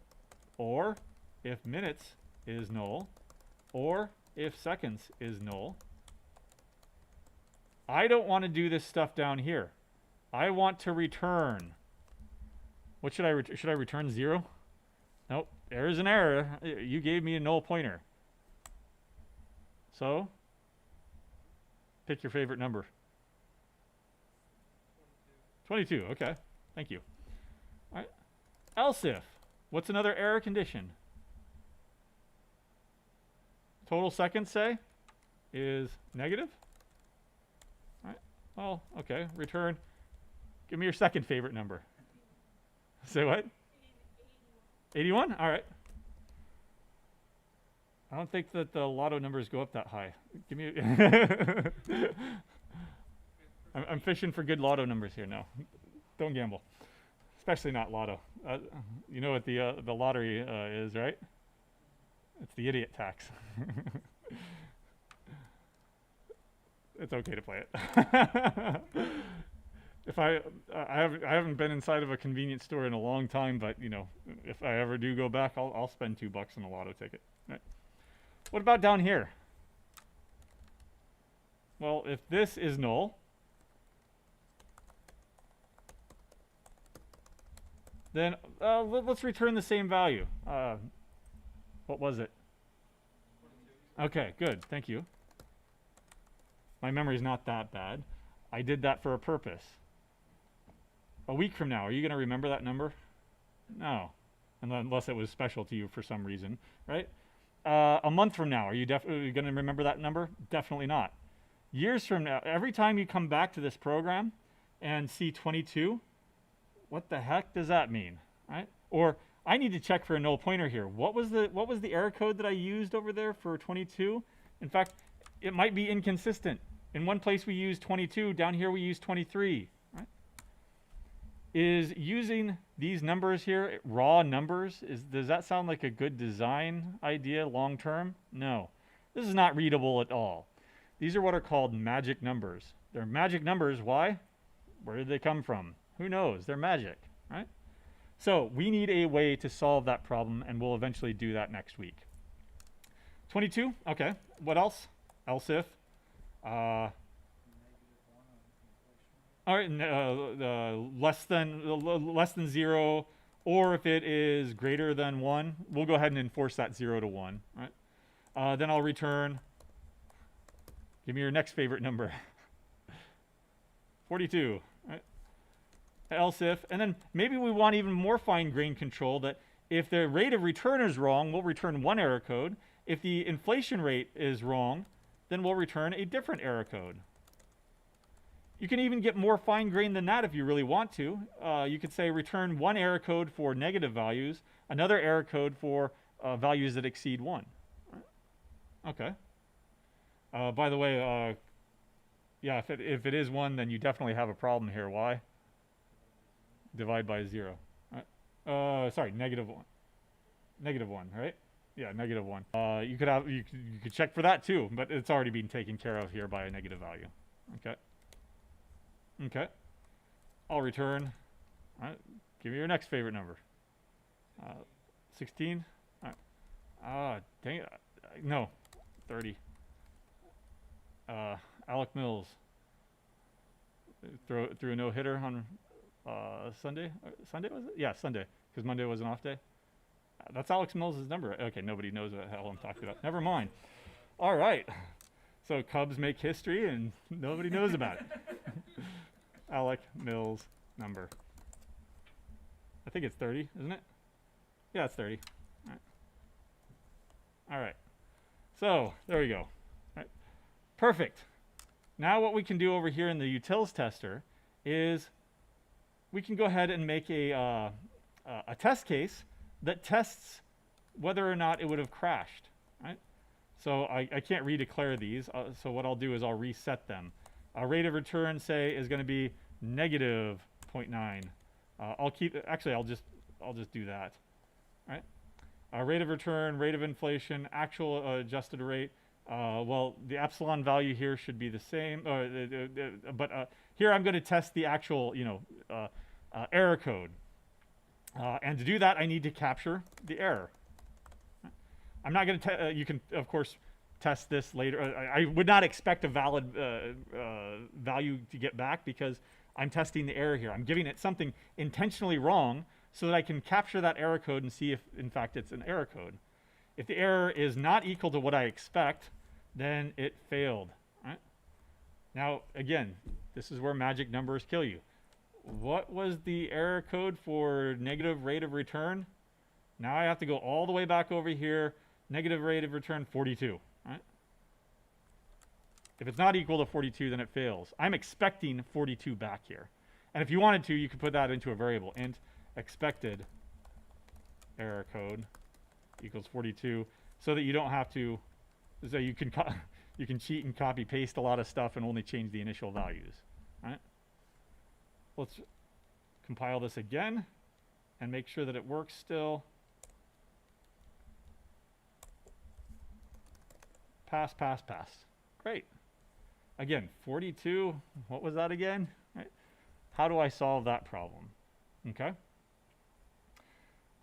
or if minutes is null, or if seconds is null, I don't want to do this stuff down here. I want to return. What should I should I return 0? Nope, there's an error. You gave me a null pointer. So, pick your favorite number. 22, okay. Thank you. All right. Else if. What's another error condition? Total seconds, say, is negative. All right. Well, okay. Return. Give me your second favorite number. Say what? 81? All right. I don't think that the lotto numbers go up that high. Give me. I'm fishing for good lotto numbers here. No, don't gamble, especially not lotto. You know what the lottery is, right? It's the idiot tax. It's okay to play it. If I haven't been inside of a convenience store in a long time, but you know, if I ever do go back, I'll spend $2 on a lotto ticket. Right. What about down here? Well, if this is null, then let's return the same value. What was it? Okay, good. Thank you. My memory's not that bad. I did that for a purpose. A week from now, are you going to remember that number? No, unless it was special to you for some reason, right? A month from now, are you definitely going to remember that number? Definitely not. Years from now, every time you come back to this program and see 22, what the heck does that mean, right? Or I need to check for a null pointer here. What was the error code that I used over there for 22? In fact, it might be inconsistent. In one place we use 22, down here we use 23. Right? Is using these numbers here, raw numbers, does that sound like a good design idea long term? No. This is not readable at all. These are what are called magic numbers. They're magic numbers. Why? Where did they come from? Who knows? They're magic, right? So we need a way to solve that problem, and we'll eventually do that next week. 22, okay. What else? Else if. All right, less than 0, or if it is greater than 1, we'll go ahead and enforce that 0 to 1, right? Then I'll return. Give me your next favorite number. 42, right? Else if, and then maybe we want even more fine-grained control that if the rate of return is wrong, we'll return one error code. If the inflation rate is wrong, then we'll return a different error code. You can even get more fine-grained than that if you really want to. You could say return one error code for negative values, another error code for values that exceed 1. Okay. By the way, yeah, if it is 1, then you definitely have a problem here. Why? Divide by 0. Sorry, negative 1. Negative 1, right? Yeah, negative 1. You could check for that too, but it's already been taken care of here by a negative value. Okay. Okay. I'll return. All right. Give me your next favorite number. 16. All right. Dang it. No. 30. Alec Mills threw a no-hitter on Sunday. Sunday was it? Yeah, Sunday, because Monday was an off day. That's Alex Mills' number. Okay, nobody knows what the hell I'm talking about. Never mind. All right. So Cubs make history and nobody knows about it. Alec Mills number. I think it's 30, isn't it? Yeah, it's 30. All right. All right. So there we go. All right. Perfect. Now what we can do over here in the utils tester is we can go ahead and make a test case that tests whether or not it would have crashed, right? So I can't redeclare these, so what I'll do is I'll reset them. Rate of return, say, is going to be negative 0.9. I'll just do that, right? Rate of return, rate of inflation, actual adjusted rate. Well, the epsilon value here should be the same, but here I'm going to test the actual, error code. And to do that, I need to capture the error. I'm not going to, you can, of course, test this later. I would not expect a valid value to get back because I'm testing the error here. I'm giving it something intentionally wrong so that I can capture that error code and see if, in fact, it's an error code. If the error is not equal to what I expect, then it failed. Right? Now, again, this is where magic numbers kill you. What was the error code for negative rate of return? Now I have to go all the way back over here. Negative rate of return 42. Right? If it's not equal to 42, then it fails. I'm expecting 42 back here. And if you wanted to, you could put that into a variable. Int expected error code equals 42, so that you don't have to, so you can you can cheat and copy paste a lot of stuff and only change the initial values. Right? Let's compile this again and make sure that it works still. Pass, pass, pass. Great. Again, 42, what was that again? Right? how do I solve that problem? Okay.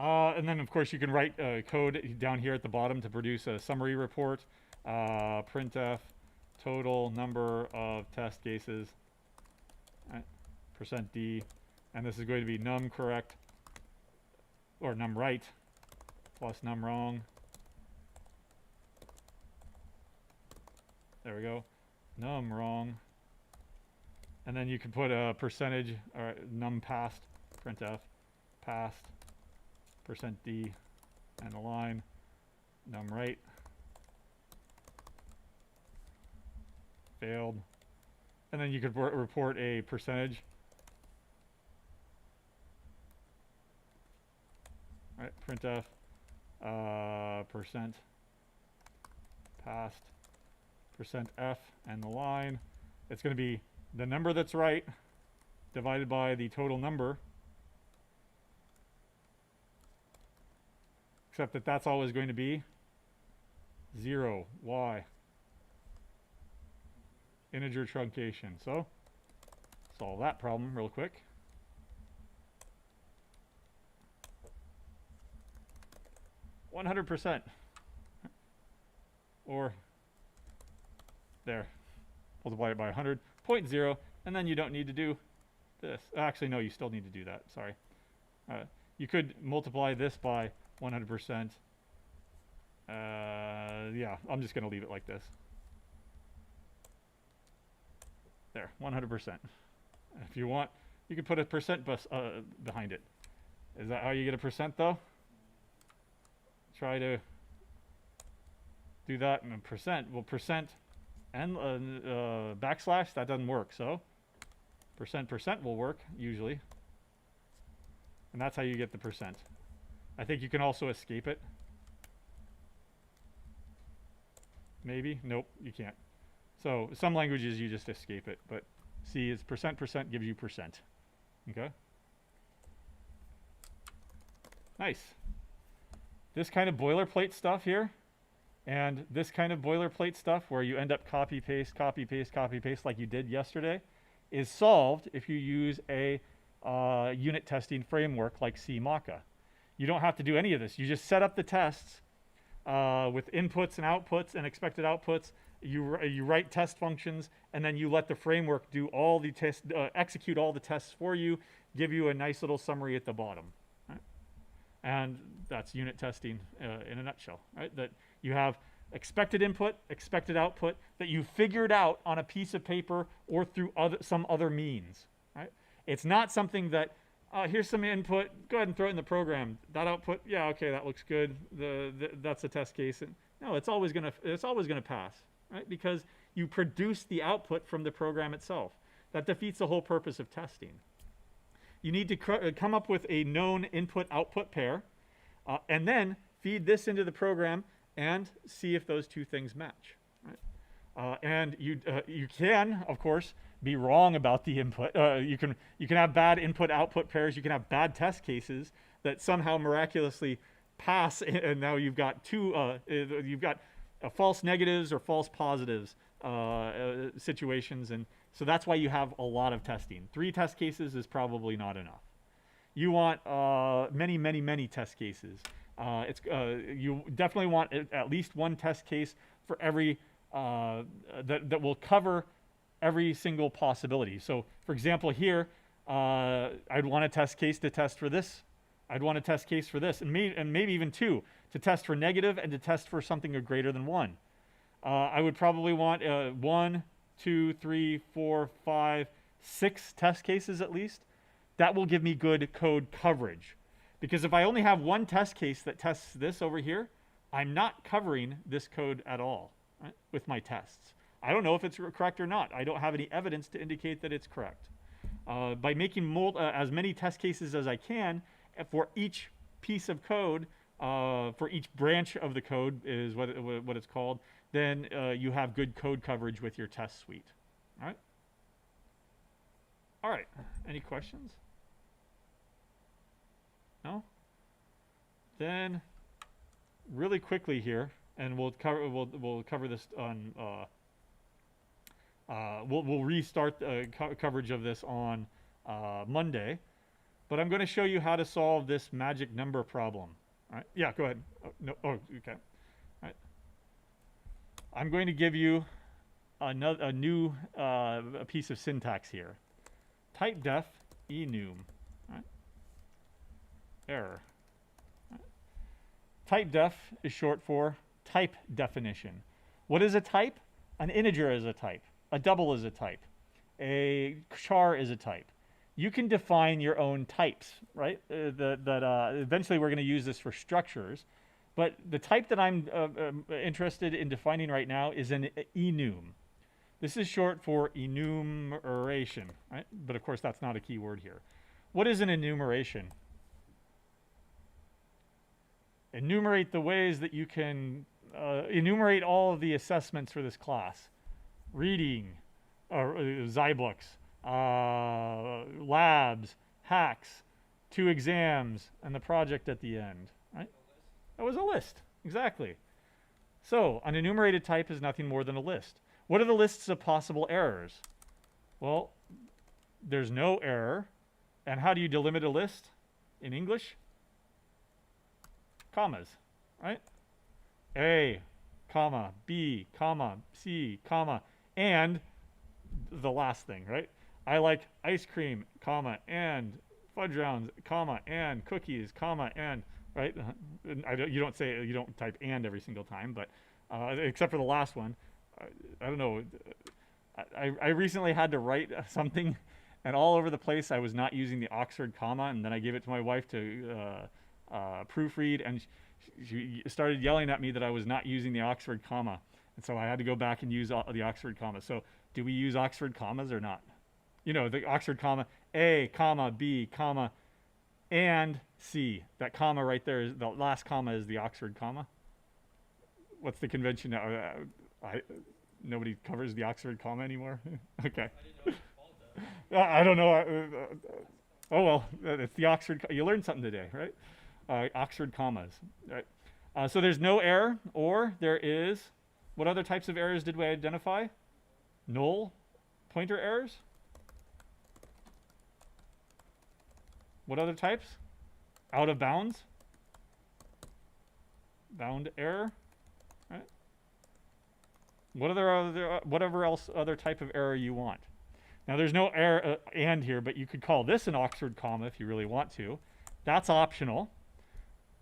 And then, of course, you can write code down here at the bottom to produce a summary report. Printf total number of test cases, %d, and this is going to be num correct or num right plus num wrong. There we go. Num wrong. And then you can put a percentage or num passed, printf passed, %d, and a line, num right, failed. And then you could report a percentage. Right, printf percent passed, %f, and the line. It's going to be the number that's right divided by the total number, except that that's always going to be 0. Why? Integer truncation. So solve that problem real quick. %, or there, multiply it by 100, 0.0, and then you don't need to do this. Actually, no, you still need to do that. Sorry. You could multiply this by 100%. Yeah, I'm just going to leave it like this. There, 100%. If you want, you could put a percent behind it. Is that how you get a percent, though? Try to do that in a percent. Well, percent and backslash, that doesn't work. So percent will work usually. And that's how you get the percent. I think you can also escape it. Maybe. Nope, you can't. So some languages you just escape it. But C is percent gives you percent. Okay? Nice. This kind of boilerplate stuff here, and this kind of boilerplate stuff where you end up copy, paste like you did yesterday, is solved if you use a unit testing framework like CMACA. You don't have to do any of this. You just set up the tests with inputs and outputs and expected outputs. You write test functions, and then you let the framework do all the tests, execute all the tests for you, give you a nice little summary at the bottom. And that's unit testing in a nutshell, right? That you have expected input, expected output that you figured out on a piece of paper or through some other means, right? It's not something that, here's some input, go ahead and throw it in the program. That output, yeah, okay, that looks good. That's a test case. And no, it's always gonna pass, right? Because you produce the output from the program itself. That defeats the whole purpose of testing. You need to come up with a known input-output pair, and then feed this into the program and see if those two things match. Right? And you can, of course, be wrong about the input. You can have bad input-output pairs. You can have bad test cases that somehow miraculously pass, and now you've got you've got false negatives or false positives situations, and so that's why you have a lot of testing. 3 test cases is probably not enough. You want many test cases. You definitely want at least 1 test case for every that will cover every single possibility. So, for example, here I'd want a test case to test for this. I'd want a test case for this, and maybe even 2 to test for negative and to test for something greater than 1. I would probably want 1, 2, 3, 4, 5, 6 test cases at least. That will give me good code coverage. Because if I only have 1 test case that tests this over here, I'm not covering this code at all, right, with my tests. I don't know if it's correct or not. I don't have any evidence to indicate that it's correct. By making as many test cases as I can for each piece of code, for each branch of the code is what it's called, then you have good code coverage with your test suite. All right? All right. Any questions? No? Then really quickly here, and we'll cover this on we'll restart the coverage of this on Monday. But I'm going to show you how to solve this magic number problem. All right? Yeah, go ahead. Oh, no. Oh, okay. All right. I'm going to give you a new a piece of syntax here. Type def enum. Right? Error. Right? Type def is short for type definition. What is a type? An integer is a type. A double is a type. A char is a type. You can define your own types, right? Eventually we're going to use this for structures. But the type that I'm interested in defining right now is an enum. This is short for enumeration, right? But of course, that's not a key word here. What is an enumeration? Enumerate the ways that you can enumerate all of the assessments for this class. Reading, Zybooks, labs, hacks, 2 exams, and the project at the end, right? That was a list, exactly. So an enumerated type is nothing more than a list. What are the lists of possible errors? Well, there's no error. And how do you delimit a list in English? Commas, right? A, comma, B, comma, C, comma, and the last thing, right? I like ice cream, comma, and fudge rounds, comma, and cookies, comma, and, right? You don't type and every single time, but except for the last one. I don't know. I recently had to write something, and all over the place I was not using the Oxford comma, and then I gave it to my wife to proofread, and she started yelling at me that I was not using the Oxford comma, and so I had to go back and use the Oxford comma. So do we use Oxford commas or not? You know, the Oxford comma, A, comma, B, comma, and C. That comma right there, the last comma is the Oxford comma. What's the convention now? Nobody covers the Oxford comma anymore. Okay. I don't know. Oh well, it's the Oxford. You learned something today, right? Oxford commas. Right. So there's no error, or there is. What other types of errors did we identify? Null pointer errors. What other types? Out of bounds. Bound error. Right. Whatever else other type of error you want. Now there's no error and here, but you could call this an Oxford comma if you really want to. That's optional.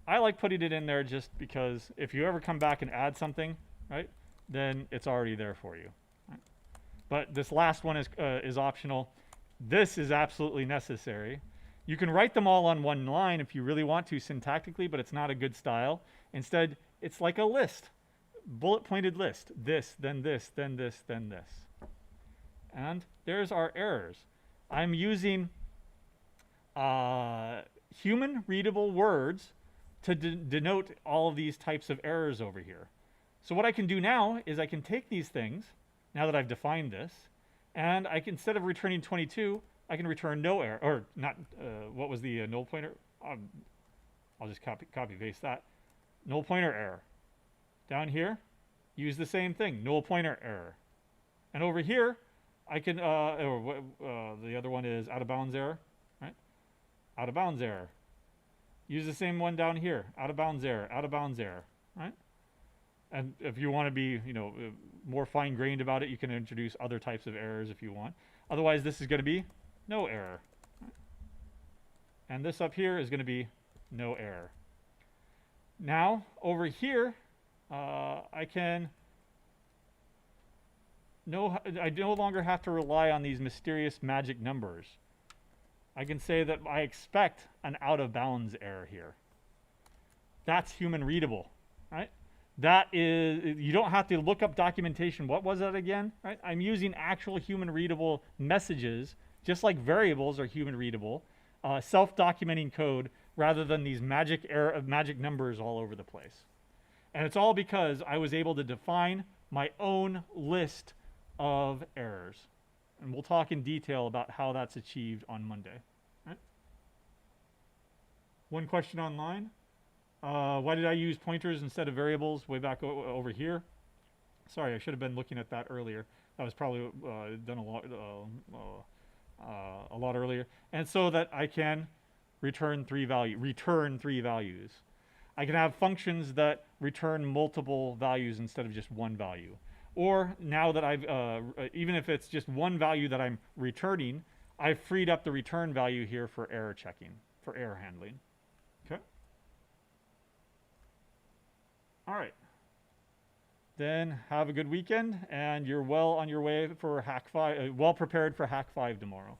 I like putting it in there just because if you ever come back and add something, right, then it's already there for you. Right? But this last one is optional. This is absolutely necessary. You can write them all on one line if you really want to syntactically, but it's not a good style. Instead, it's like a list. Bullet pointed list. This, then this, then this, then this. And there's our errors. I'm using human readable words to denote all of these types of errors over here. So what I can do now is I can take these things, now that I've defined this, and I can, instead of returning 22, I can return no error, or not, what was the null pointer? I'll just copy paste that. Null pointer error. Down here, use the same thing, null pointer error. And over here, I can, the other one is out of bounds error, right? Out of bounds error. Use the same one down here, out of bounds error, right? And if you want to be, more fine-grained about it, you can introduce other types of errors if you want. Otherwise, this is going to be no error. Right? And this up here is going to be no error. Now, over here, I no longer have to rely on these mysterious magic numbers. I can say that I expect an out-of-bounds error here. That's human readable, right? That is, you don't have to look up documentation. What was that again, right? I'm using actual human readable messages, just like variables are human readable, self-documenting code rather than these magic numbers all over the place. And it's all because I was able to define my own list of errors. And we'll talk in detail about how that's achieved on Monday. Right? One question online. Why did I use pointers instead of variables way back over here? Sorry, I should have been looking at that earlier. That was probably done a lot. a lot earlier, and so that I can return three values. I can have functions that return multiple values instead of just one value. Or now that I've, even if it's just one value that I'm returning, I've freed up the return value here for error checking, for error handling. Okay. All right. Then have a good weekend, and you're well on your way for Hack 5, well prepared for Hack 5 tomorrow.